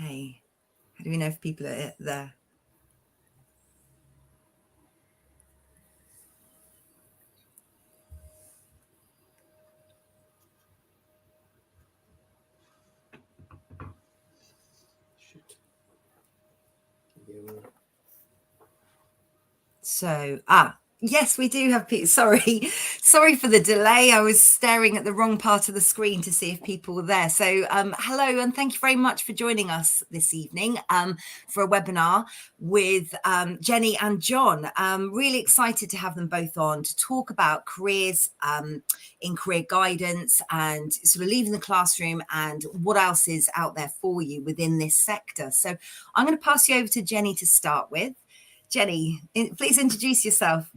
Okay. How do we know if people are there? So, yes, we do have people. Sorry for the delay. I was staring at the wrong part of the screen to see if people were there. So, hello, and thank you very much for joining us this evening for a webinar with Jenny and John. Really excited to have them both on to talk about careers in career guidance and sort of leaving the classroom and what else is out there for you within this sector. So, I'm going to pass you over to Jenny to start with. Jenny, please introduce yourself.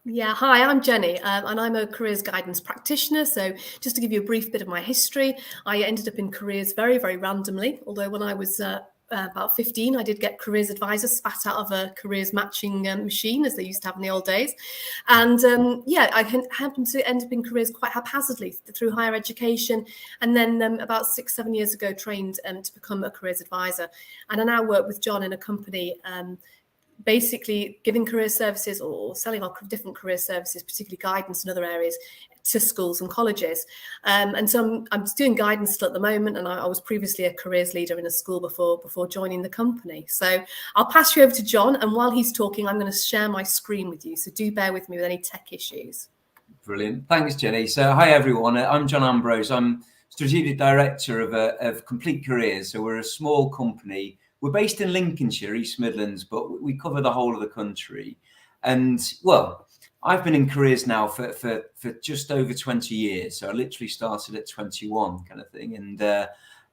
Yeah, hi, I'm Jenny, and I'm a careers guidance practitioner. So just to give you a brief bit of my history, I ended up in careers very, very randomly. Although when I was about 15, I did get careers advisors spat out of a careers matching machine, as they used to have in the old days. And I happened to end up in careers quite haphazardly through higher education. And then about 6-7 years ago, trained to become a careers advisor. And I now work with John in a company basically giving career services or selling our different career services, particularly guidance and other areas, to schools and colleges. And so I'm doing guidance still at the moment, and I was previously a careers leader in a school before joining the company. So I'll pass you over to John, and while he's talking, I'm going to share my screen with you. So do bear with me with any tech issues. Brilliant. Thanks, Jenny. So hi, everyone. I'm John Ambrose. I'm Strategic Director of Complete Careers. So we're a small company. We're based in Lincolnshire, East Midlands, but we cover the whole of the country. And, well, I've been in careers now for just over 20 years. So I literally started at 21 kind of thing. And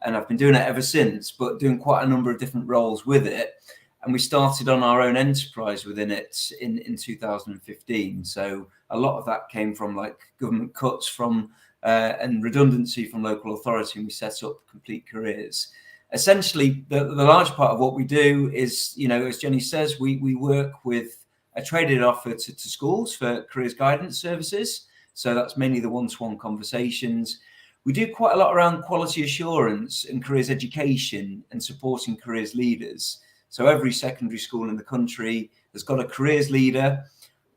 I've been doing it ever since, but doing quite a number of different roles with it. And we started on our own enterprise within it in 2015. So a lot of that came from like government cuts from and redundancy from local authority. And we set up Complete Careers. Essentially, the large part of what we do is, as Jenny says, we work with a traded offer to schools for careers guidance services. So that's mainly the one-to-one conversations. We do quite a lot around quality assurance and careers education and supporting careers leaders. So every secondary school in the country has got a careers leader.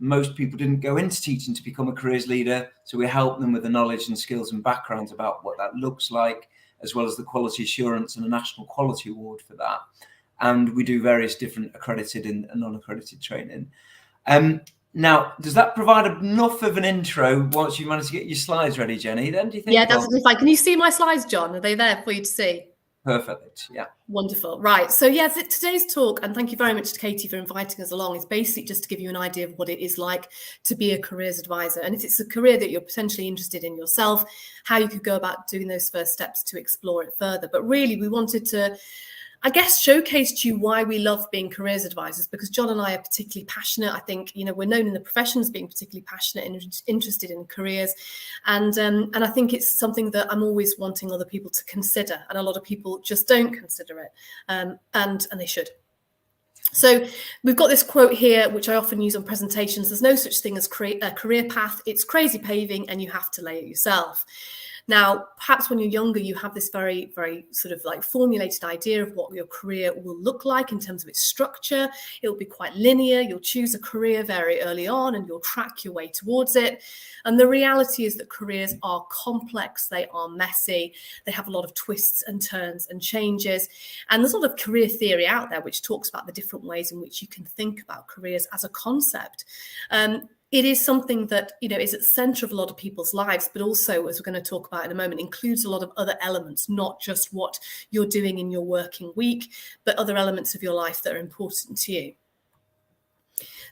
Most people didn't go into teaching to become a careers leader. So we help them with the knowledge and skills and background about what that looks like, as well as the quality assurance and a national quality award for that. And we do various different accredited and non-accredited training. Now, does that provide enough of an intro once you manage to get your slides ready, Jenny? Then do you think? Yeah, that's fine. Can you see my slides, John? Are they there for you to see? Perfect. Yeah. Wonderful. Right. So yeah, today's talk, and thank you very much to Katie for inviting us along, is basically just to give you an idea of what it is like to be a careers advisor. And if it's a career that you're potentially interested in yourself, how you could go about doing those first steps to explore it further. But really, we wanted to, I guess, showcase to you why we love being careers advisors, because John and I are particularly passionate. I think, we're known in the profession as being particularly passionate and interested in careers. And I think it's something that I'm always wanting other people to consider. And a lot of people just don't consider it. And they should. So we've got this quote here, which I often use on presentations. There's no such thing as a career path. It's crazy paving and you have to lay it yourself. Now, perhaps when you're younger, you have this very, very sort of like formulated idea of what your career will look like in terms of its structure. It will be quite linear. You'll choose a career very early on and you'll track your way towards it. And the reality is that careers are complex. They are messy. They have a lot of twists and turns and changes. And there's a lot of career theory out there which talks about the different ways in which you can think about careers as a concept. It is something that, is at the center of a lot of people's lives, but also, as we're going to talk about in a moment, includes a lot of other elements, not just what you're doing in your working week, but other elements of your life that are important to you.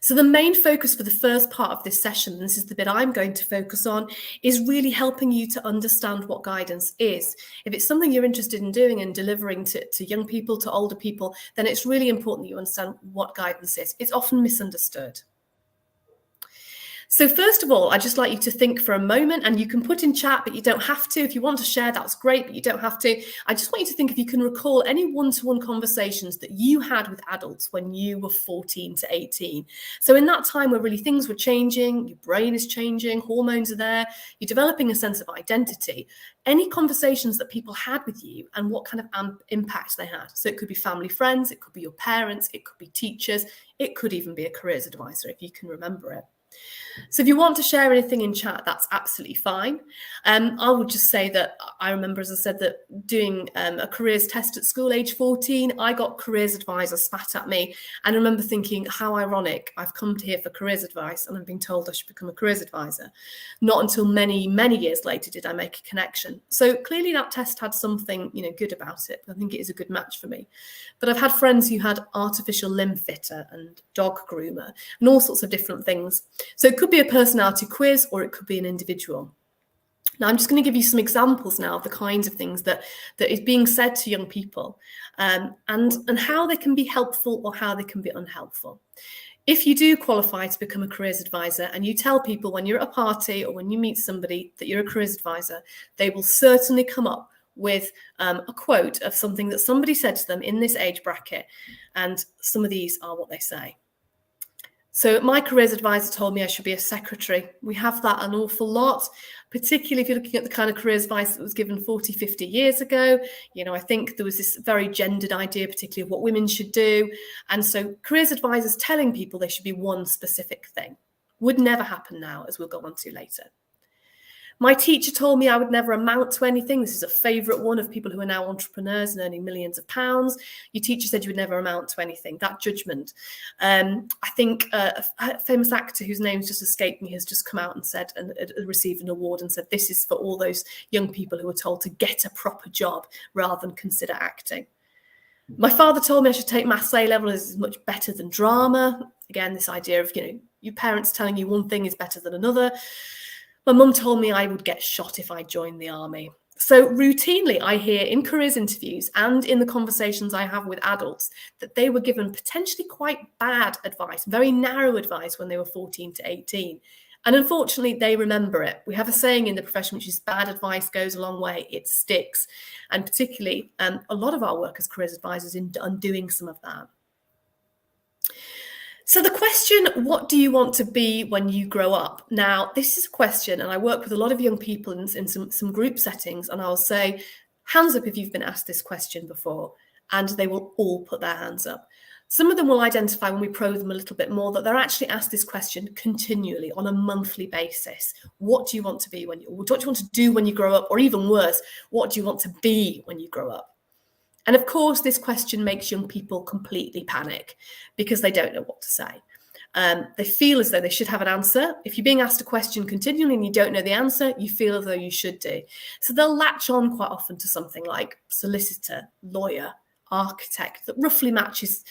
So the main focus for the first part of this session, and this is the bit I'm going to focus on, is really helping you to understand what guidance is. If it's something you're interested in doing and delivering to young people, to older people, then it's really important that you understand what guidance is. It's often misunderstood. So first of all, I'd just like you to think for a moment, and you can put in chat, but you don't have to. If you want to share, that's great, but you don't have to. I just want you to think if you can recall any one-to-one conversations that you had with adults when you were 14 to 18. So in that time where really things were changing, your brain is changing, hormones are there, you're developing a sense of identity, any conversations that people had with you and what kind of impact they had. So it could be family, friends, it could be your parents, it could be teachers, it could even be a careers advisor if you can remember it. So if you want to share anything in chat, that's absolutely fine. I would just say that I remember, as I said, that doing a careers test at school, age 14, I got careers advisor spat at me. And I remember thinking, how ironic, I've come to here for careers advice and I'm being told I should become a careers advisor. Not until many, many years later did I make a connection. So clearly that test had something, good about it. I think it is a good match for me. But I've had friends who had artificial limb fitter and dog groomer and all sorts of different things. So it could be a personality quiz or it could be an individual. Now, I'm just going to give you some examples now of the kinds of things that is being said to young people and how they can be helpful or how they can be unhelpful. If you do qualify to become a careers advisor and you tell people when you're at a party or when you meet somebody that you're a careers advisor, they will certainly come up with a quote of something that somebody said to them in this age bracket. And some of these are what they say. So my careers advisor told me I should be a secretary. We have that an awful lot, particularly if you're looking at the kind of careers advice that was given 40, 50 years ago. I think there was this very gendered idea, particularly of what women should do. And so careers advisors telling people they should be one specific thing would never happen now, as we'll go on to later. My teacher told me I would never amount to anything. This is a favourite one of people who are now entrepreneurs and earning millions of pounds. Your teacher said you would never amount to anything. That judgment. I think a famous actor whose name's just escaped me has just come out and said, and received an award and said, this is for all those young people who are told to get a proper job rather than consider acting. My father told me I should take maths A-level as much better than drama. Again, this idea of, your parents telling you one thing is better than another. My mum told me I would get shot if I joined the army. So routinely I hear in careers interviews and in the conversations I have with adults that they were given potentially quite bad advice, very narrow advice when they were 14 to 18. And unfortunately, they remember it. We have a saying in the profession, which is bad advice goes a long way. It sticks. And particularly a lot of our work as careers advisors in undoing some of that. So the question, what do you want to be when you grow up? Now, this is a question, and I work with a lot of young people in some group settings, and I'll say, hands up if you've been asked this question before, and they will all put their hands up. Some of them will identify when we probe them a little bit more that they're actually asked this question continually on a monthly basis. What do you want to be what do you want to do when you grow up? Or even worse, what do you want to be when you grow up? And of course, this question makes young people completely panic because they don't know what to say. They feel as though they should have an answer. If you're being asked a question continually and you don't know the answer, you feel as though you should do. So they'll latch on quite often to something like solicitor, lawyer, architect that roughly matches,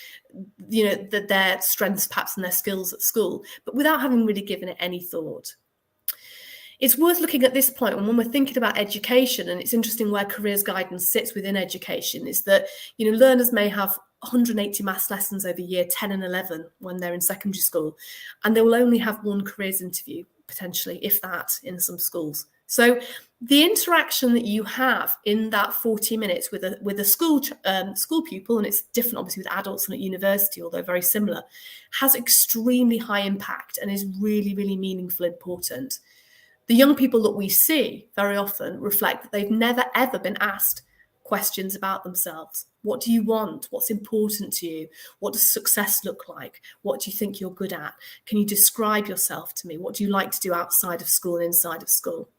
their strengths perhaps and their skills at school, but without having really given it any thought. It's worth looking at this point when we're thinking about education, and it's interesting where careers guidance sits within education, is that, learners may have 180 maths lessons over year 10 and 11 when they're in secondary school, and they will only have one careers interview, potentially, if that, in some schools. So the interaction that you have in that 40 minutes with a school pupil, and it's different obviously with adults and at university, although very similar, has extremely high impact and is really, really meaningful and important. The young people that we see very often reflect that they've never, ever been asked questions about themselves. What do you want? What's important to you? What does success look like? What do you think you're good at? Can you describe yourself to me? What do you like to do outside of school and inside of school?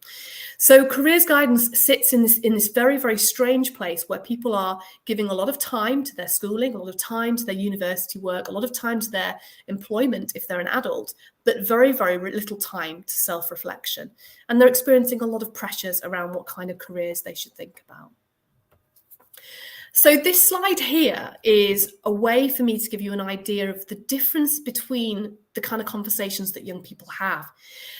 So careers guidance sits in this very, very strange place where people are giving a lot of time to their schooling, a lot of time to their university work, a lot of time to their employment if they're an adult, but very, very little time to self-reflection. And they're experiencing a lot of pressures around what kind of careers they should think about. So this slide here is a way for me to give you an idea of the difference between the kind of conversations that young people have.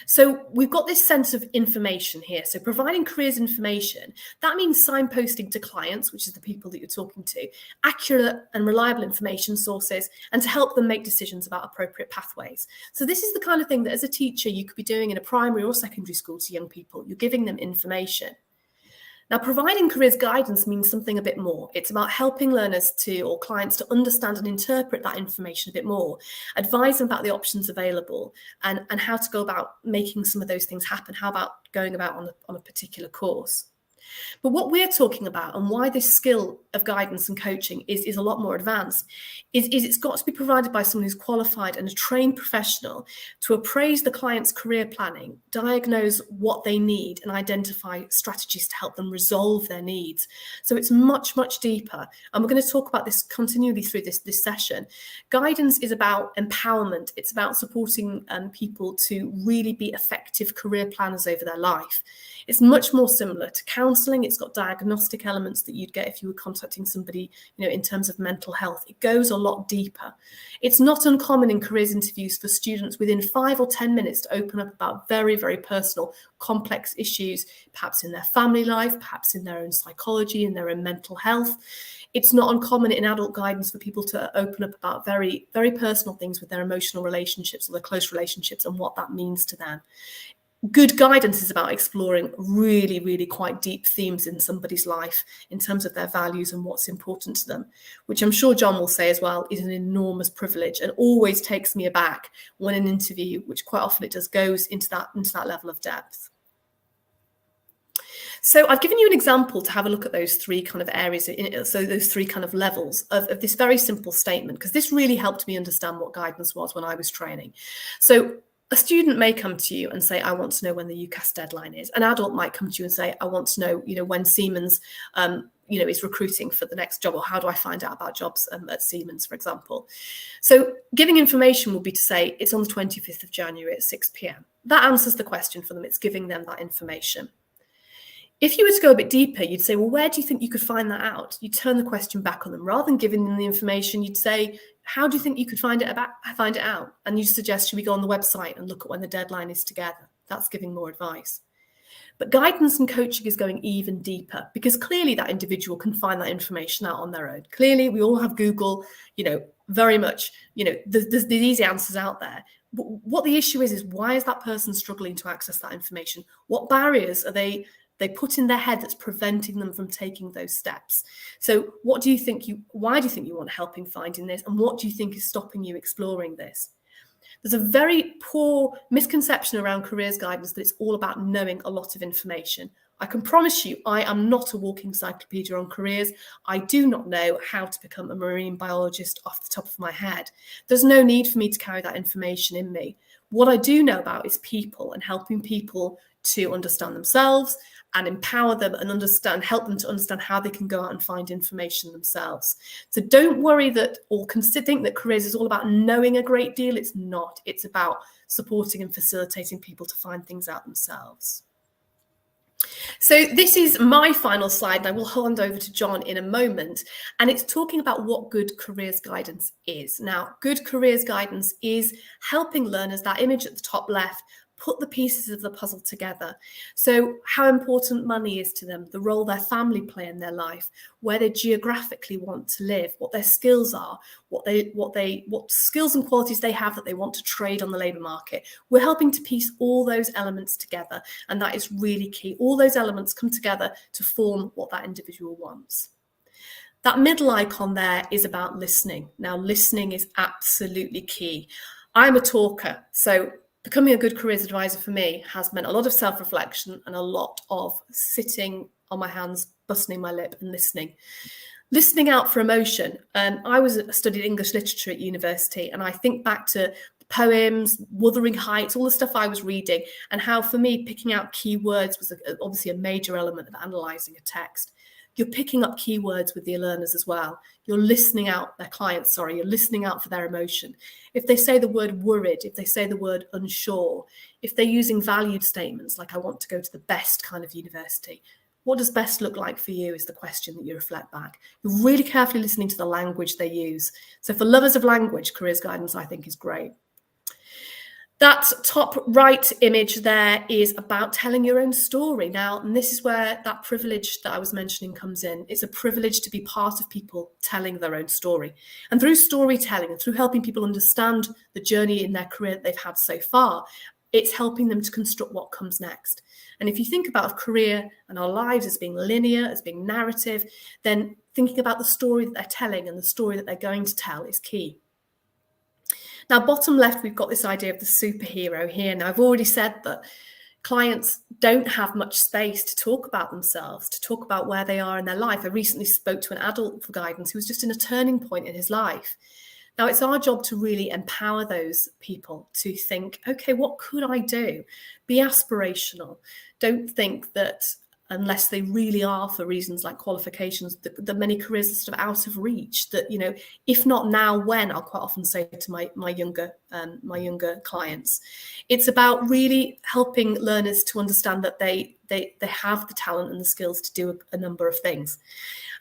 So we've got this sense of information here. So providing careers information, that means signposting to clients, which is the people that you're talking to, accurate and reliable information sources, and to help them make decisions about appropriate pathways. So this is the kind of thing that as a teacher, you could be doing in a primary or secondary school to young people. You're giving them information. Now, providing careers guidance means something a bit more. It's about helping learners or clients to understand and interpret that information a bit more, advise them about the options available and how to go about making some of those things happen, how about going about on a particular course. But what we're talking about and why this skill of guidance and coaching is a lot more advanced is it's got to be provided by someone who's qualified and a trained professional to appraise the client's career planning, diagnose what they need and identify strategies to help them resolve their needs. So it's much, much deeper. And we're going to talk about this continually through this session. Guidance is about empowerment. It's about supporting people to really be effective career planners over their life. It's much more similar to counselling. It's got diagnostic elements that you'd get if you were contacting somebody, in terms of mental health. It goes a lot deeper. It's not uncommon in careers interviews for students within 5 or 10 minutes to open up about very, very personal, complex issues, perhaps in their family life, perhaps in their own psychology, in their own mental health. It's not uncommon in adult guidance for people to open up about very, very personal things with their emotional relationships or their close relationships and what that means to them. Good guidance is about exploring really, really quite deep themes in somebody's life in terms of their values and what's important to them, which I'm sure John will say as well is an enormous privilege and always takes me aback when an interview, which quite often it does, goes into that level of depth. So I've given you an example to have a look at those three kind of areas, so those three kind of levels of this very simple statement, because this really helped me understand what guidance was when I was training. So a student may come to you and say, I want to know when the UCAS deadline is. An adult might come to you and say, I want to know, when Siemens, is recruiting for the next job, or how do I find out about jobs at Siemens, for example. So giving information will be to say, it's on the 25th of January at 6 p.m. That answers the question for them. It's giving them that information. If you were to go a bit deeper, you'd say, well, where do you think you could find that out? You turn the question back on them. Rather than giving them the information, you'd say, how do you think you could find it out? And you suggest, should we go on the website and look at when the deadline is together? That's giving more advice. But guidance and coaching is going even deeper, because clearly that individual can find that information out on their own. Clearly, we all have Google, very much, there's easy answers out there. But what the issue is why is that person struggling to access that information? What barriers are they put in their head that's preventing them from taking those steps? So why do you think you want help in finding this? And what do you think is stopping you exploring this? There's a very poor misconception around careers guidance that it's all about knowing a lot of information. I can promise you, I am not a walking encyclopedia on careers. I do not know how to become a marine biologist off the top of my head. There's no need for me to carry that information in me. What I do know about is people and helping people to understand themselves and empower them and help them to understand how they can go out and find information themselves. So don't worry think that careers is all about knowing a great deal. It's not. It's about supporting and facilitating people to find things out themselves. So this is my final slide, and I will hand over to John in a moment. And it's talking about what good careers guidance is. Now, good careers guidance is helping learners, that image at the top left, put the pieces of the puzzle together. So how important money is to them, the role their family play in their life, where they geographically want to live, what their skills are, what skills and qualities they have that they want to trade on the labour market. We're helping to piece all those elements together, and that is really key. All those elements come together to form what that individual wants. That middle icon there is about listening. Now, listening is absolutely key. I'm a talker, so becoming a good careers advisor for me has meant a lot of self-reflection and a lot of sitting on my hands, buttoning my lip and listening. Listening out for emotion. I studied English literature at university, and I think back to poems, Wuthering Heights, all the stuff I was reading, and how for me picking out keywords was obviously a major element of analysing a text. You're picking up keywords with the learners as well. You're listening out their clients, you're listening out for their emotion. If they say the word worried, if they say the word unsure, if they're using valued statements like I want to go to the best kind of university, What does best look like for you is the question that you reflect back. You're really carefully listening to the language they use. So for lovers of language, careers guidance, I think, is great. That top right image there is about telling your own story. Now, and this is where that privilege that I was mentioning comes in. It's a privilege to be part of people telling their own story. And through storytelling and through helping people understand the journey in their career that they've had so far, it's helping them to construct what comes next. And if you think about a career and our lives as being linear, as being narrative, then thinking about the story that they're telling and the story that they're going to tell is key. Now, bottom left, we've got this idea of the superhero here. Now, I've already said that clients don't have much space to talk about themselves, to talk about where they are in their life. I recently spoke to an adult for guidance who was just in a turning point in his life. Now, it's our job to really empower those people to think, okay, what could I do? Be aspirational. Don't think that unless they really are, for reasons like qualifications, that many careers are sort of out of reach, that, you know, if not now, when, I'll quite often say to my younger clients. It's about really helping learners to understand that they have the talent and the skills to do a number of things.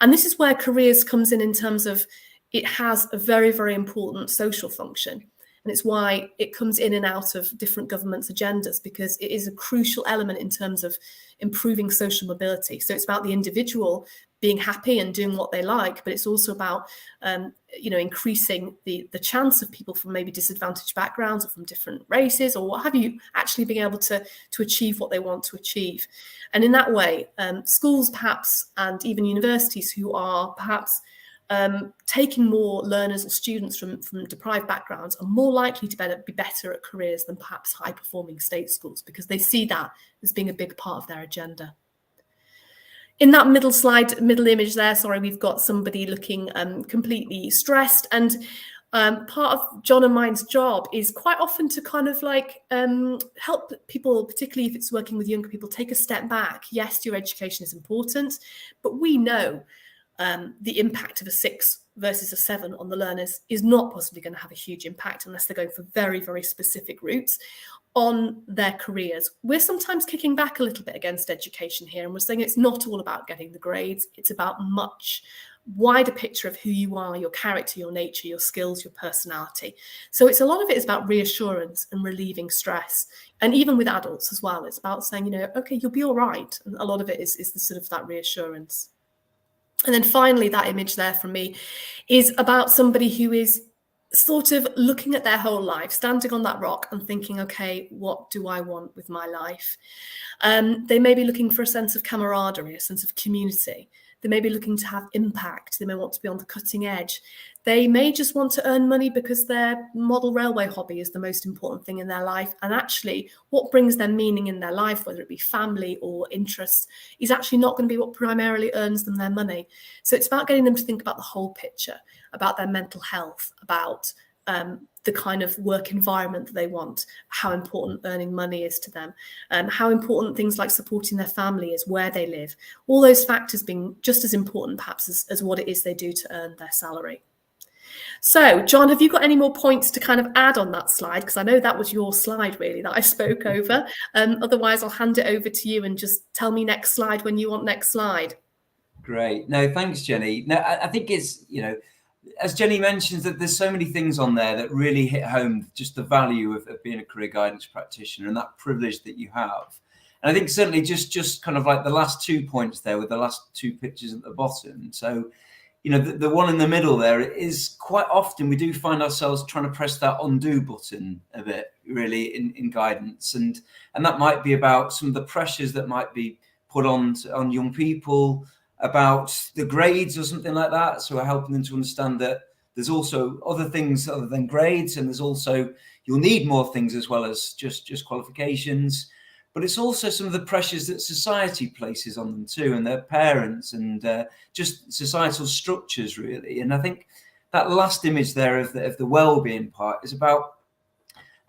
And this is where careers comes in terms of it has a very, very important social function. And it's why it comes in and out of different governments' agendas, because it is a crucial element in terms of improving social mobility. So it's about the individual being happy and doing what they like, but it's also about increasing the chance of people from maybe disadvantaged backgrounds or from different races or what have you actually being able to achieve what they want to achieve. And in that way, schools perhaps and even universities who are perhaps taking more learners or students from deprived backgrounds are more likely to be better at careers than perhaps high-performing state schools, because they see that as being a big part of their agenda. In that middle image there, sorry, we've got somebody looking completely stressed, and part of John and mine's job is quite often to kind of like help people, particularly if it's working with younger people, take a step back. Yes, your education is important, but we know the impact of a 6 versus a 7 on the learners is not possibly going to have a huge impact unless they're going for very, very specific routes on their careers. We're sometimes kicking back a little bit against education here, and we're saying it's not all about getting the grades. It's about much wider picture of who you are, your character, your nature, your skills, your personality. So it's a lot of it is about reassurance and relieving stress. And even with adults as well, it's about saying, okay, you'll be all right. And a lot of it is the sort of that reassurance. And then finally, that image there from me is about somebody who is sort of looking at their whole life, standing on that rock and thinking, okay, what do I want with my life? They may be looking for a sense of camaraderie, a sense of community. They may be looking to have impact. They may want to be on the cutting edge. They may just want to earn money because their model railway hobby is the most important thing in their life. And actually, what brings them meaning in their life, whether it be family or interests, is actually not going to be what primarily earns them their money. So it's about getting them to think about the whole picture, about their mental health, about the kind of work environment that they want, how important earning money is to them, how important things like supporting their family is, where they live, all those factors being just as important perhaps as what it is they do to earn their salary. So, John, have you got any more points to kind of add on that slide? Because I know that was your slide really that I spoke over. Otherwise, I'll hand it over to you and just tell me next slide when you want next slide. Great. No, thanks, Jenny. No, I think it's, as Jenny mentions, that there's so many things on there that really hit home just the value of being a career guidance practitioner and that privilege that you have. And I think certainly just kind of like the last 2 points there with the last 2 pictures at the bottom. So, the one in the middle there is quite often we do find ourselves trying to press that undo button a bit, really, in guidance. And that might be about some of the pressures that might be put on young people about the grades or something like that. So we're helping them to understand that there's also other things other than grades, and there's also, you'll need more things as well as just qualifications. But it's also some of the pressures that society places on them too, and their parents, and just societal structures, really. And I think that last image there of the well-being part is about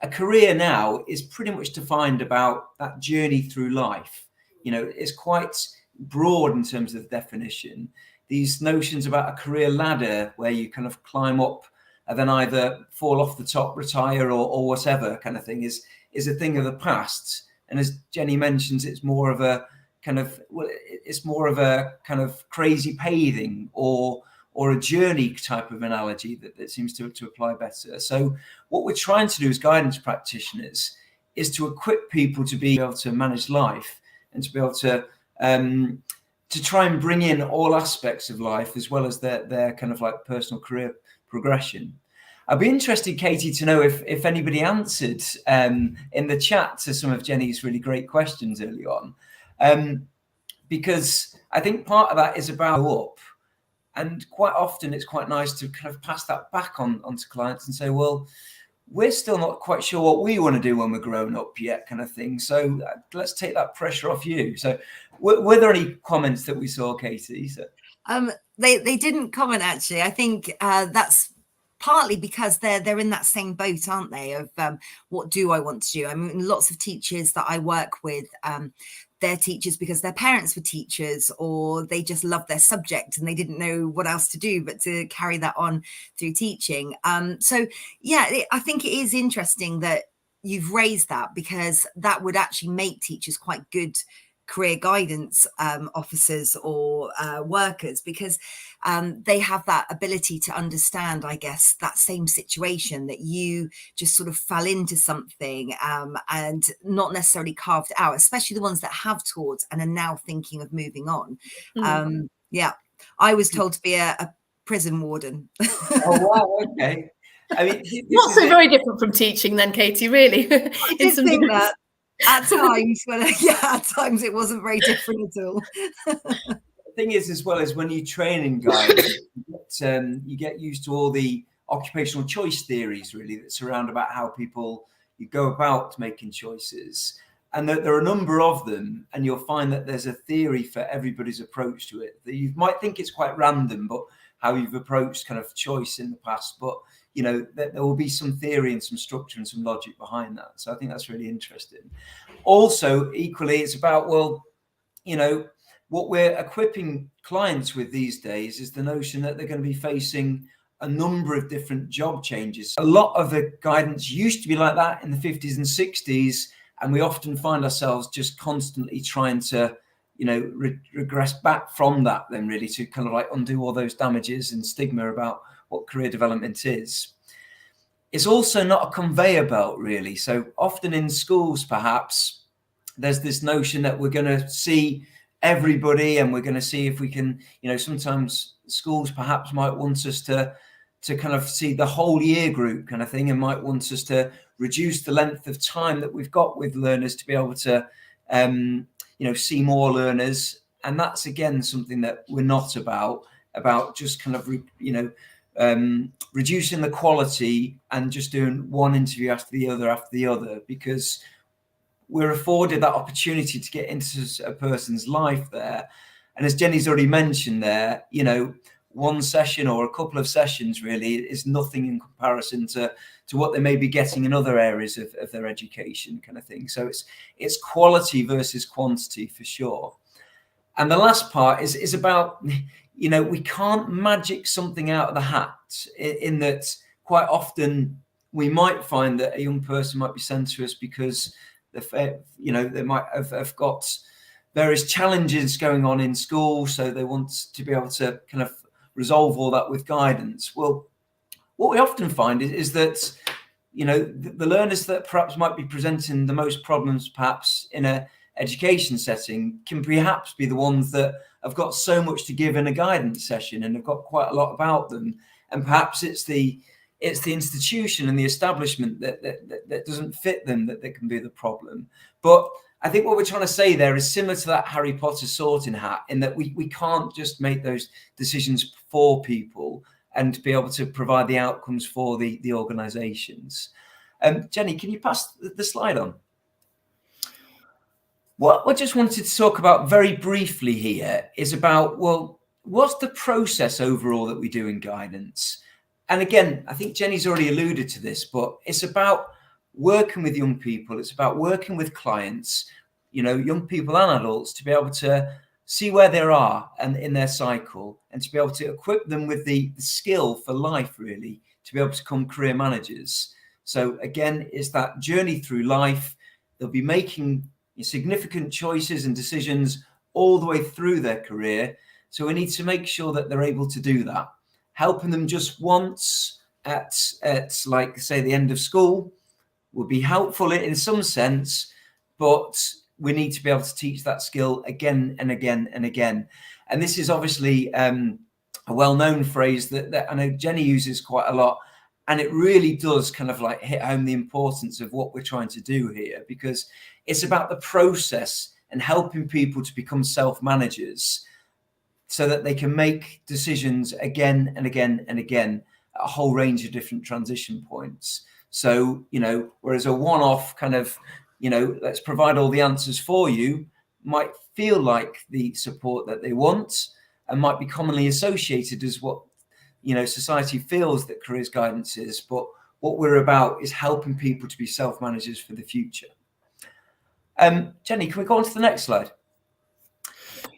a career now is pretty much defined about that journey through life. It's quite broad in terms of definition. These notions about a career ladder where you kind of climb up and then either fall off the top, retire, or whatever kind of thing is a thing of the past. And as Jenny mentions, it's more of a kind of, well, it's more of a kind of crazy paving or a journey type of analogy that seems to apply better. So what we're trying to do as guidance practitioners is to equip people to be able to manage life and to be able to try and bring in all aspects of life as well as their kind of like personal career progression. I'd be interested, Katie, to know if anybody answered in the chat to some of Jenny's really great questions early on, because I think part of that is about up. And quite often it's quite nice to kind of pass that back onto clients and say, well, we're still not quite sure what we want to do when we're grown up yet, kind of thing. So let's take that pressure off you. So were there any comments that we saw, Katie? So, they didn't comment, actually. I think that's partly because they're in that same boat, aren't they, of what do I want to do? I mean, lots of teachers that I work with, they're teachers because their parents were teachers, or they just loved their subject and they didn't know what else to do but to carry that on through teaching. So yeah, I think it is interesting that you've raised that, because that would actually make teachers quite good career guidance officers or workers, because they have that ability to understand, I guess, that same situation that you just sort of fell into something and not necessarily carved out, especially the ones that have taught and are now thinking of moving on. Yeah, I was told to be a prison warden. Oh, wow, okay. I mean, not so very different from teaching then, Katie, really. I did think that. At times, at times it wasn't very different at all. The thing is, as well, as when you train in guidance, you get used to all the occupational choice theories, really, that surround about how you go about making choices. And there are a number of them, and you'll find that there's a theory for everybody's approach to it. That you might think it's quite random, but how you've approached kind of choice in the past, but there will be some theory and some structure and some logic behind that. So I think that's really interesting. Also, equally, it's about, well, what we're equipping clients with these days is the notion that they're going to be facing a number of different job changes. A lot of the guidance used to be like that in the 50s and 60s, and we often find ourselves just constantly trying to regress back from that, then really to kind of like undo all those damages and stigma about what career development is. It's also not a conveyor belt, really. So often in schools, perhaps, there's this notion that we're going to see everybody and we're going to see if we can, sometimes schools perhaps might want us to kind of see the whole year group kind of thing, and might want us to reduce the length of time that we've got with learners to be able to, see more learners. And that's, again, something that we're not about just kind of, reducing the quality and just doing one interview after the other, because we're afforded that opportunity to get into a person's life there. And as Jenny's already mentioned there, one session or a couple of sessions really is nothing in comparison to what they may be getting in other areas of their education, kind of thing. So it's quality versus quantity for sure. And the last part is about, we can't magic something out of the hat, in that quite often we might find that a young person might be sent to us because they might have got various challenges going on in school, so they want to be able to kind of resolve all that with guidance. Well, what we often find is that the learners that perhaps might be presenting the most problems perhaps in a education setting can perhaps be the ones that have got so much to give in a guidance session and have got quite a lot about them, and perhaps it's the institution and the establishment that doesn't fit them that can be the problem. But I think what we're trying to say there is similar to that Harry Potter sorting hat, in that we can't just make those decisions for people and be able to provide the outcomes for the organizations. Jenny, can you pass the slide on? What I just wanted to talk about very briefly here is about, well, what's the process overall that we do in guidance? And again, I think Jenny's already alluded to this, but it's about working with young people. It's about working with clients, young people and adults, to be able to see where they are and in their cycle, and to be able to equip them with the skill for life, really, to be able to become career managers. So again, it's that journey through life. They'll be making significant choices and decisions all the way through their career. So we need to make sure that they're able to do that. Helping them just once at like, say, the end of school would be helpful in some sense, but we need to be able to teach that skill again and again and again. And this is obviously a well-known phrase that I know Jenny uses quite a lot. And it really does kind of like hit home the importance of what we're trying to do here, because it's about the process and helping people to become self-managers so that they can make decisions again and again and again at a whole range of different transition points. So, whereas a one-off kind of, let's provide all the answers for you might feel like the support that they want and might be commonly associated as what, society feels that careers guidance is. But what we're about is helping people to be self-managers for the future. Jenny, can we go on to the next slide?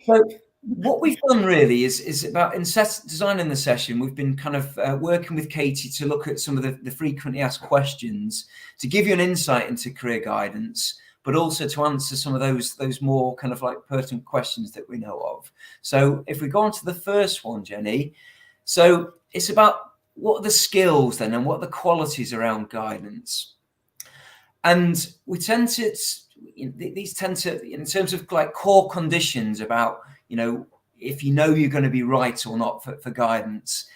So what we've done really is about in designing the session, we've been kind of working with Katie to look at some of the frequently asked questions to give you an insight into career guidance, but also to answer some of those more kind of like pertinent questions that we know of. So if we go on to the first one, Jenny, so it's about what are the skills then and what are the qualities around guidance. And we tend to, these tend to, in terms of like core conditions about, if you're going to be right or not for guidance,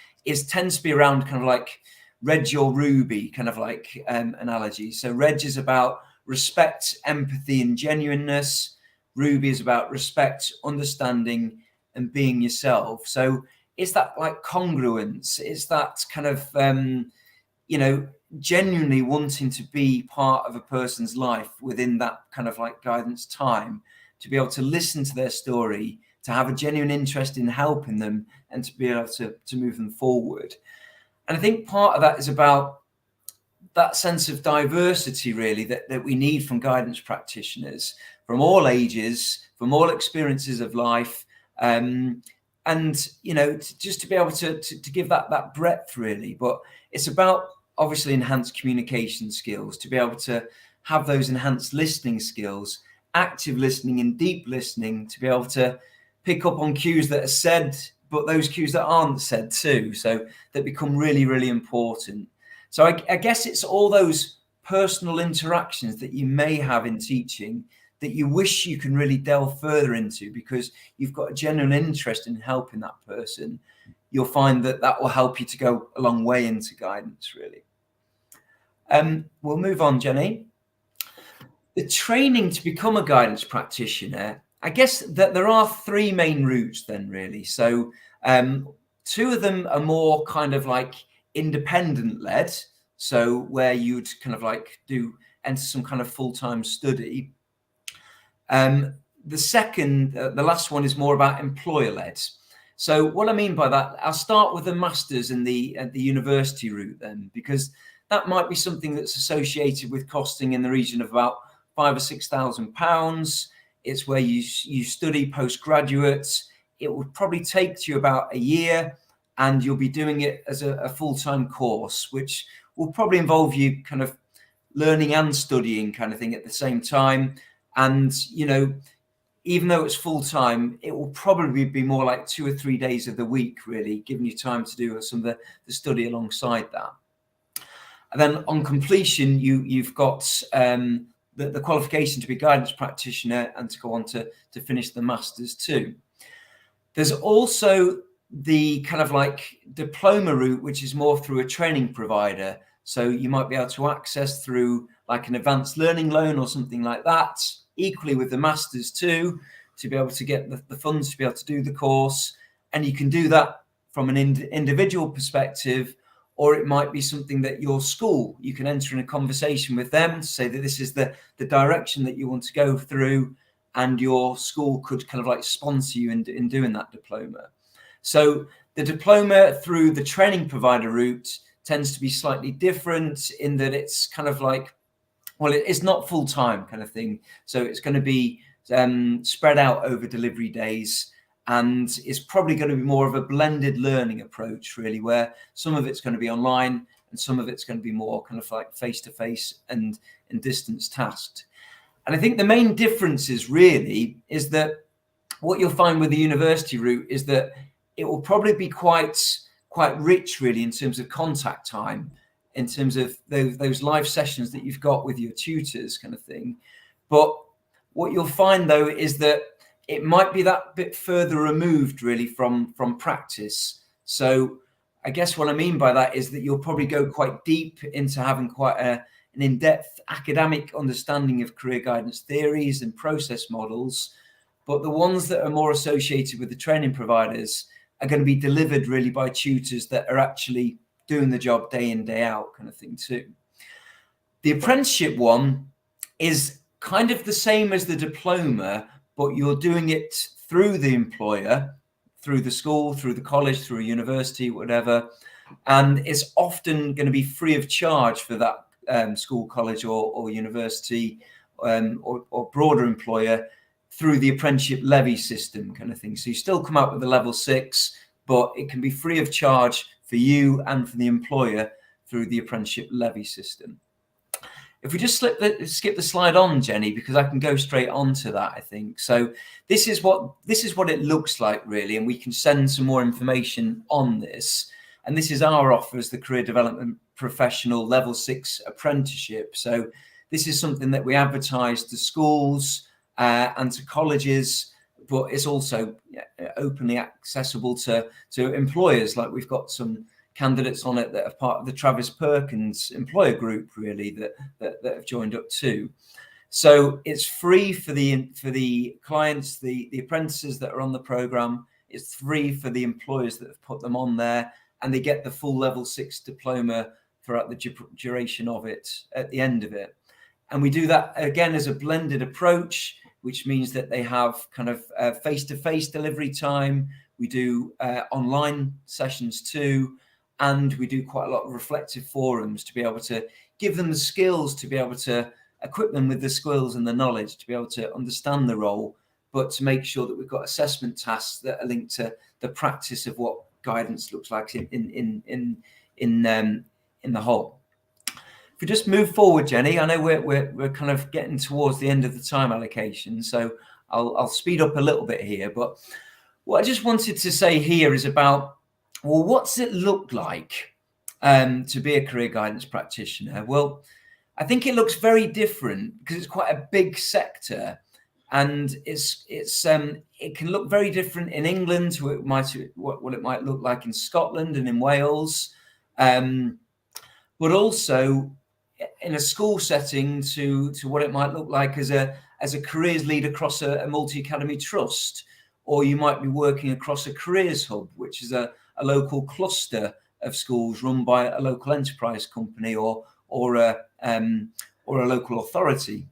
tends to be around kind of like Reg or Ruby kind of like analogy. So Reg is about respect, empathy, and genuineness. Ruby is about respect, understanding, and being yourself. So it's that like congruence. It's that kind of, genuinely wanting to be part of a person's life within that kind of like guidance time, to be able to listen to their story, to have a genuine interest in helping them, and to be able to move them forward. And I think part of that is about that sense of diversity, really, that we need from guidance practitioners from all ages, from all experiences of life. Just to be able to give that breadth, really. But it's about obviously enhanced communication skills, to be able to have those enhanced listening skills, active listening and deep listening, to be able to pick up on cues that are said, but those cues that aren't said too. So that become really, really important. So I guess it's all those personal interactions that you may have in teaching that you wish you can really delve further into, because you've got a genuine interest in helping that person. You'll find that will help you to go a long way into guidance, really. We'll move on, Jenny. The training to become a guidance practitioner, I guess that there are three main routes then, really. So two of them are more kind of like independent led. So where you'd kind of like enter some kind of full-time study. The second, the last one is more about employer-led. So what I mean by that, I'll start with the masters and the university route then, because that might be something that's associated with costing in the region of about £5,000 or £6,000. It's where you study postgraduate. It would probably take you about a year, and you'll be doing it as a full-time course, which will probably involve you kind of learning and studying kind of thing at the same time. And, even though it's full time, it will probably be more like 2 or 3 days of the week, really, giving you time to do some of the study alongside that. And then on completion, you've got the qualification to be guidance practitioner and to go on to finish the masters too. There's also the kind of like diploma route, which is more through a training provider. So you might be able to access through like an advanced learning loan or something like that. Equally with the masters too, to be able to get the funds to be able to do the course. And you can do that from an individual perspective, or it might be something that your school, you can enter in a conversation with them to say that this is the direction that you want to go through, and your school could kind of like sponsor you in doing that diploma. So the diploma through the training provider route tends to be slightly different in that it's kind of like, well, it's not full-time kind of thing. So it's going to be spread out over delivery days, and it's probably going to be more of a blended learning approach, really, where some of it's going to be online and some of it's going to be more kind of like face-to-face and distance tasked. And I think the main difference is that what you'll find with the university route is that it will probably be quite rich, really, in terms of contact time, in terms of those live sessions that you've got with your tutors, kind of thing. But what you'll find, though, is that it might be that bit further removed, really, from practice. So I guess what I mean by that is that you'll probably go quite deep into having quite an in-depth academic understanding of career guidance theories and process models. But the ones that are more associated with the training providers are going to be delivered really by tutors that are actually doing the job day in, day out, kind of thing too. The apprenticeship one is kind of the same as the diploma, but you're doing it through the employer, through the school, through the college, through a university, whatever. And it's often going to be free of charge for that school, college or university or broader employer through the apprenticeship levy system, kind of thing. So you still come out with the level 6, but it can be free of charge for you and for the employer through the apprenticeship levy system. If we just skip the slide on, Jenny, because I can go straight on to that, I think. So this is what it looks like, really, and we can send some more information on this. And this is our offer as the Career Development Professional Level 6 apprenticeship. So this is something that we advertise to schools and to colleges, but it's also openly accessible to employers. Like we've got some candidates on it that are part of the Travis Perkins employer group, really, that have joined up too. So it's free for the clients, the apprentices that are on the program. It's free for the employers that have put them on there, and they get the full level 6 diploma throughout the duration of it at the end of it. And we do that again as a blended approach, which means that they have kind of face-to-face delivery time. We do online sessions too, and we do quite a lot of reflective forums to be able to give them the skills, to be able to equip them with the skills and the knowledge to be able to understand the role, but to make sure that we've got assessment tasks that are linked to the practice of what guidance looks like in the whole. If we just move forward, Jenny, I know we're kind of getting towards the end of the time allocation, so I'll speed up a little bit here. But what I just wanted to say here is about, well, what's it look like to be a career guidance practitioner? Well, I think it looks very different because it's quite a big sector, and it can look very different in England to what it might look like in Scotland and in Wales, but also in a school setting to what it might look like as a careers lead across a multi-academy trust, or you might be working across a careers hub, which is a local cluster of schools run by a local enterprise company or a local authority.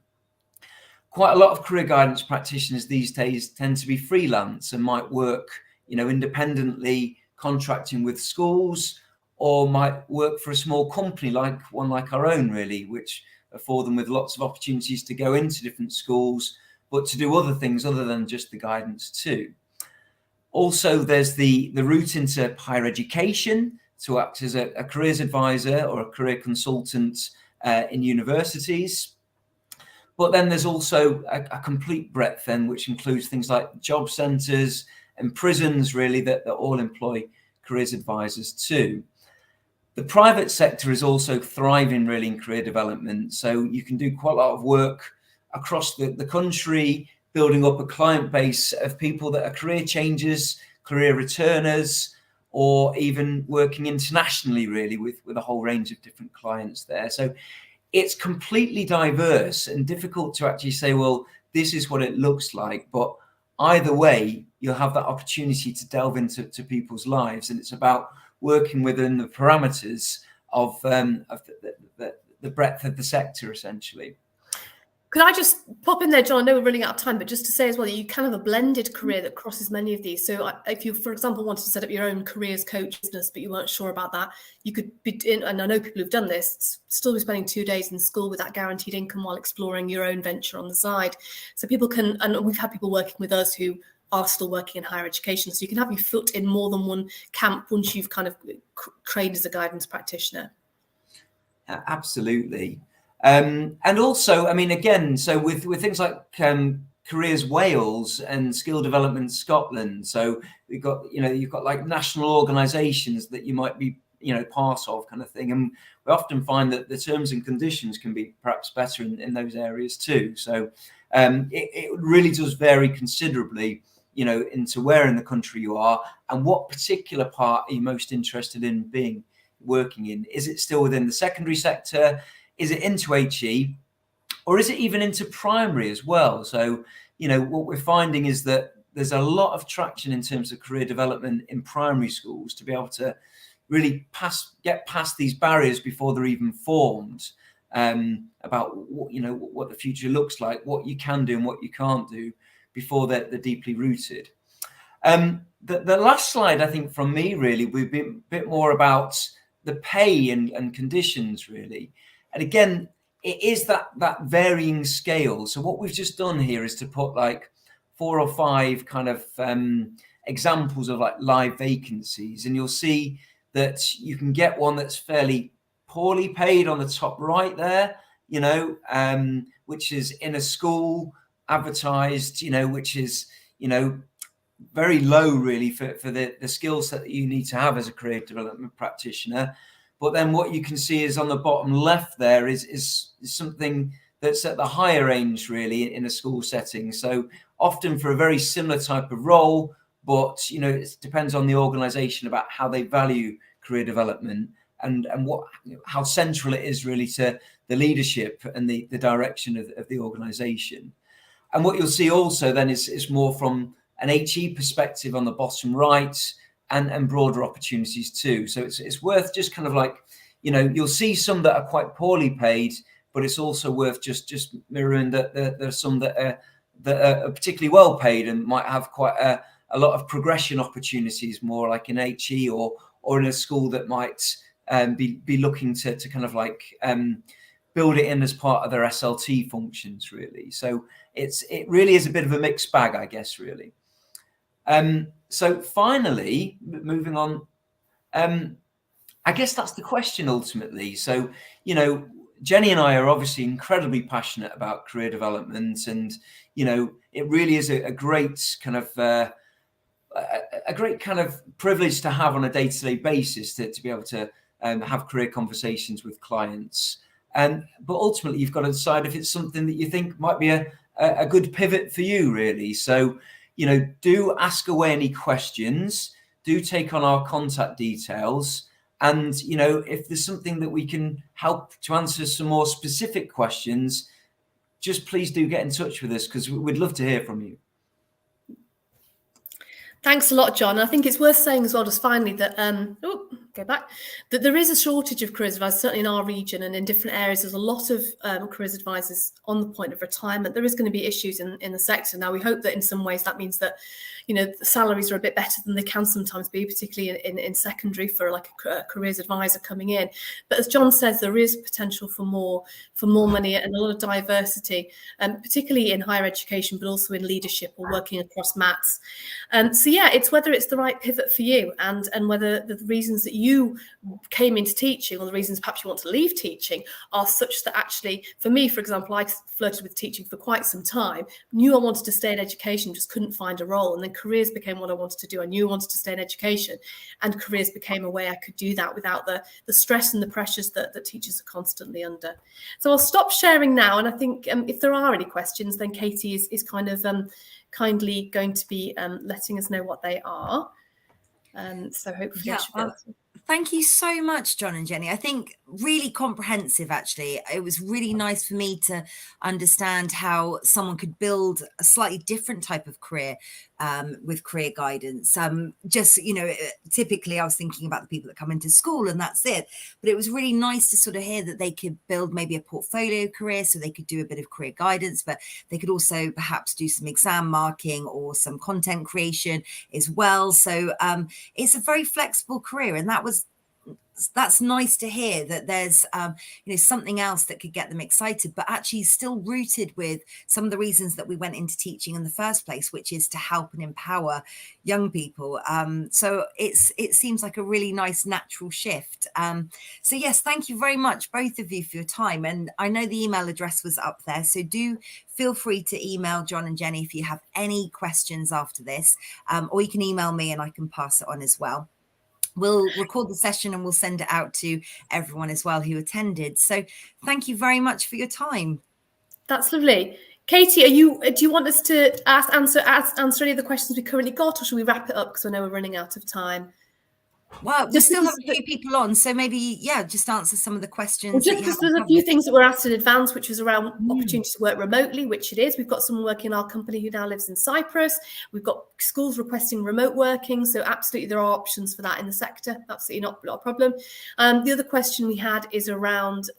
Quite a lot of career guidance practitioners these days tend to be freelance and might work, independently, contracting with schools, or might work for a small company like our own, really, which afford them with lots of opportunities to go into different schools, but to do other things other than just the guidance too. Also, there's the route into higher education to act as a careers advisor or a career consultant in universities. But then there's also a complete breadth then, which includes things like job centres and prisons, really, that all employ careers advisors too. The private sector is also thriving really in career development. So you can do quite a lot of work across the country, building up a client base of people that are career changers, career returners, or even working internationally, really, with a whole range of different clients there. So it's completely diverse and difficult to actually say, well, this is what it looks like. But either way, you'll have that opportunity to delve into people's lives. And it's about working within the parameters of the breadth of the sector, essentially. Could I just pop in there, John? I know we're running out of time, but just to say as well that you can have a blended career that crosses many of these. So if you, for example, wanted to set up your own careers coach business, but you weren't sure about that, you could be in, and I know people who've done this, still be spending 2 days in school with that guaranteed income while exploring your own venture on the side. So people can, and we've had people working with us who are still working in higher education. So you can have your foot in more than one camp once you've kind of trained as a guidance practitioner. Absolutely. And also, I mean, again, so with things like Careers Wales and Skill Development Scotland. So we've got, you've got like national organisations that you might be, part of, kind of thing. And we often find that the terms and conditions can be perhaps better in those areas too. So it really does vary considerably, into where in the country you are and what particular part are you most interested in working in. Is it still within the secondary sector? Is it into HE? Or is it even into primary as well? So, what we're finding is that there's a lot of traction in terms of career development in primary schools to be able to really get past these barriers before they're even formed, about what the future looks like, what you can do and what you can't do before they're deeply rooted. The last slide, I think, from me really would be a bit more about the pay and conditions really. And again, it is that varying scale. So what we've just done here is to put like 4 or 5 kind of examples of like live vacancies, and you'll see that you can get one that's fairly poorly paid on the top right there, which is in a school advertised, which is, very low really for the skill set that you need to have as a career development practitioner. But then what you can see is on the bottom left there is something that's at the higher range really in a school setting. So often for a very similar type of role, but it depends on the organisation about how they value career development and how central it is really to the leadership and the direction of the organisation. And what you'll see also then is more from an HE perspective on the bottom right, and broader opportunities too. So it's worth just kind of like, you'll see some that are quite poorly paid, but it's also worth just mirroring that there's some that are particularly well paid and might have quite a lot of progression opportunities, more like in HE or in a school that might be looking to kind of like build it in as part of their SLT functions really. So it really is a bit of a mixed bag, I guess, really. So finally, moving on, I guess that's the question ultimately. So, Jenny and I are obviously incredibly passionate about career development, and, it really is a great kind of, a great kind of privilege to have on a day-to-day basis to be able to have career conversations with clients. But ultimately, you've got to decide if it's something that you think might be a good pivot for you, really. So, do ask away any questions, do take on our contact details. And, if there's something that we can help to answer some more specific questions, just please do get in touch with us, because we'd love to hear from you. Thanks a lot, John. I think it's worth saying as well, just finally, that that there is a shortage of careers advisors, certainly in our region and in different areas. There's a lot of careers advisors on the point of retirement. There is going to be issues in the sector. Now, we hope that in some ways that means that, the salaries are a bit better than they can sometimes be, particularly in secondary for like a careers advisor coming in. But as John says, there is potential for more money and a lot of diversity, particularly in higher education, but also in leadership or working across maths. So yeah, it's whether it's the right pivot for you, and whether the reasons that you came into teaching, or the reasons perhaps you want to leave teaching, are such that actually, for me, for example, I flirted with teaching for quite some time, knew I wanted to stay in education, just couldn't find a role. And then careers became what I wanted to do. I knew I wanted to stay in education, and careers became a way I could do that without the stress and the pressures that teachers are constantly under. So I'll stop sharing now. And I think if there are any questions, then Katie is kind of kindly going to be letting us know what they are. So hopefully I should be able to. Thank you so much, John and Jenny. I think really comprehensive, actually. It was really nice for me to understand how someone could build a slightly different type of career with career guidance. Typically I was thinking about the people that come into school and that's it. But it was really nice to sort of hear that they could build maybe a portfolio career, so they could do a bit of career guidance, but they could also perhaps do some exam marking or some content creation as well. So it's a very flexible career, and that was that's nice to hear that there's something else that could get them excited, but actually still rooted with some of the reasons that we went into teaching in the first place, which is to help and empower young people. So it seems like a really nice natural shift. So yes, thank you very much, both of you, for your time. And I know the email address was up there, so do feel free to email John and Jenny if you have any questions after this, or you can email me and I can pass it on as well. We'll record the session and we'll send it out to everyone as well who attended. So thank you very much for your time. That's lovely. Katie, do you want us to answer any of the questions we currently got, or should we wrap it up because I know we're running out of time? Well, we still have a few people on, so maybe, just answer some of the questions. Well, just there's a few things that were asked in advance, which was around opportunity to work remotely, which it is. We've got someone working in our company who now lives in Cyprus. We've got schools requesting remote working, so absolutely there are options for that in the sector. Absolutely not a problem. The other question we had is around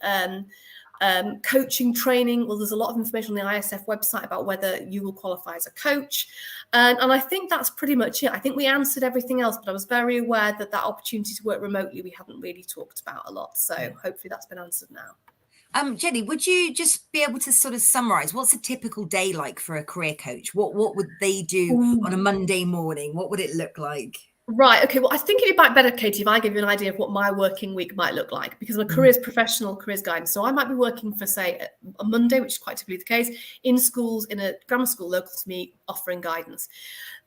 coaching training. Well, there's a lot of information on the ISF website about whether you will qualify as a coach. And I think that's pretty much it. I think we answered everything else, but I was very aware that opportunity to work remotely, we haven't really talked about a lot. So hopefully that's been answered now. Jenny, would you just be able to sort of summarize what's a typical day like for a career coach? What would they do on a Monday morning? What would it look like? Right. Okay. Well, I think it'd be better, Katie, if I give you an idea of what my working week might look like, because I'm a careers professional, careers guidance. So I might be working for, say, a Monday, which is quite typically the case, in schools, in a grammar school local to me, offering guidance.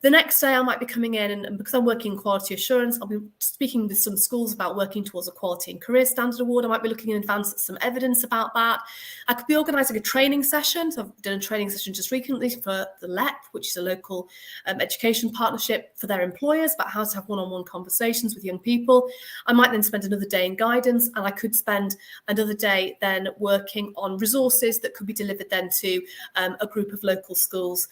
The next day I might be coming in, and because I'm working in quality assurance, I'll be speaking with some schools about working towards a quality and career standard award. I might be looking in advance at some evidence about that. I could be organising a training session. So I've done a training session just recently for the LEP, which is a local education partnership for their employers, about how to have one-on-one conversations with young people. I might then spend another day in guidance, and I could spend another day then working on resources that could be delivered then to a group of local schools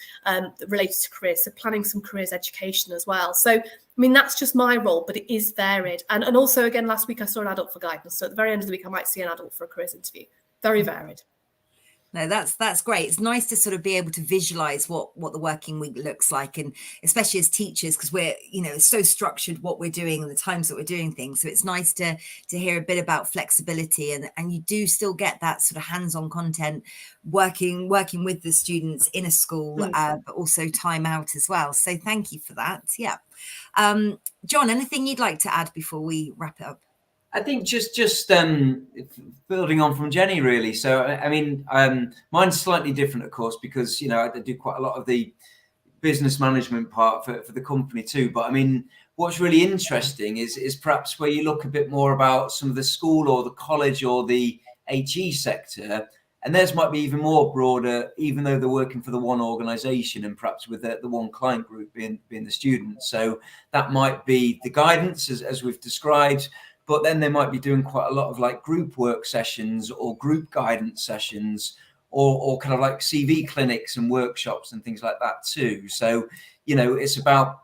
related to careers, so planning some careers education as well. So, I mean, that's just my role, but it is varied. And also, again, last week I saw an adult for guidance. So at the very end of the week, I might see an adult for a careers interview. Very varied. No, that's great. It's nice to sort of be able to visualize what the working week looks like, and especially as teachers, because we're so structured what we're doing and the times that we're doing things. So it's nice to hear a bit about flexibility, and you do still get that sort of hands-on content, working with the students in a school, but also time out as well. So thank you for that. Yeah, John, anything you'd like to add before we wrap it up? I think just building on from Jenny, really. So, I mean, mine's slightly different, of course, because, I do quite a lot of the business management part for the company too. But I mean, what's really interesting is perhaps where you look a bit more about some of the school or the college or the HE sector, and theirs might be even more broader, even though they're working for the one organisation and perhaps with the one client group being the students. So that might be the guidance, as we've described. But then they might be doing quite a lot of like group work sessions or group guidance sessions, or kind of like CV clinics and workshops and things like that too. So, it's about,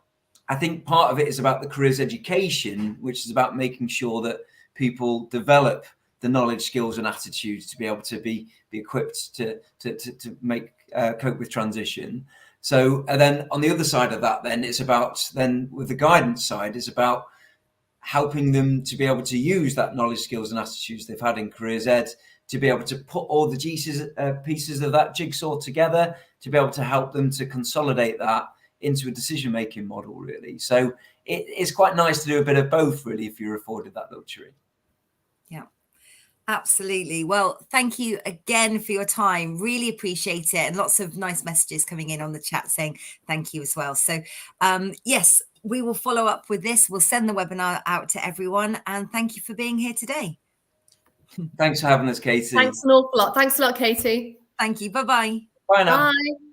I think part of it is about the careers education, which is about making sure that people develop the knowledge, skills and attitudes to be able to be equipped to make cope with transition. So, and then on the other side of that, then it's about, then with the guidance side, is about helping them to be able to use that knowledge, skills and attitudes they've had in careers ed to be able to put all the pieces of that jigsaw together, to be able to help them to consolidate that into a decision-making model, really. So it's quite nice to do a bit of both, really, if you're afforded that luxury. Yeah, absolutely. Well, thank you again for your time. Really appreciate it. And lots of nice messages coming in on the chat saying thank you as well. So yes, we will follow up with this. We'll send the webinar out to everyone. And thank you for being here today. Thanks for having us, Katie. Thanks an awful lot. Thanks a lot, Katie. Thank you. Bye-bye. Bye now. Bye.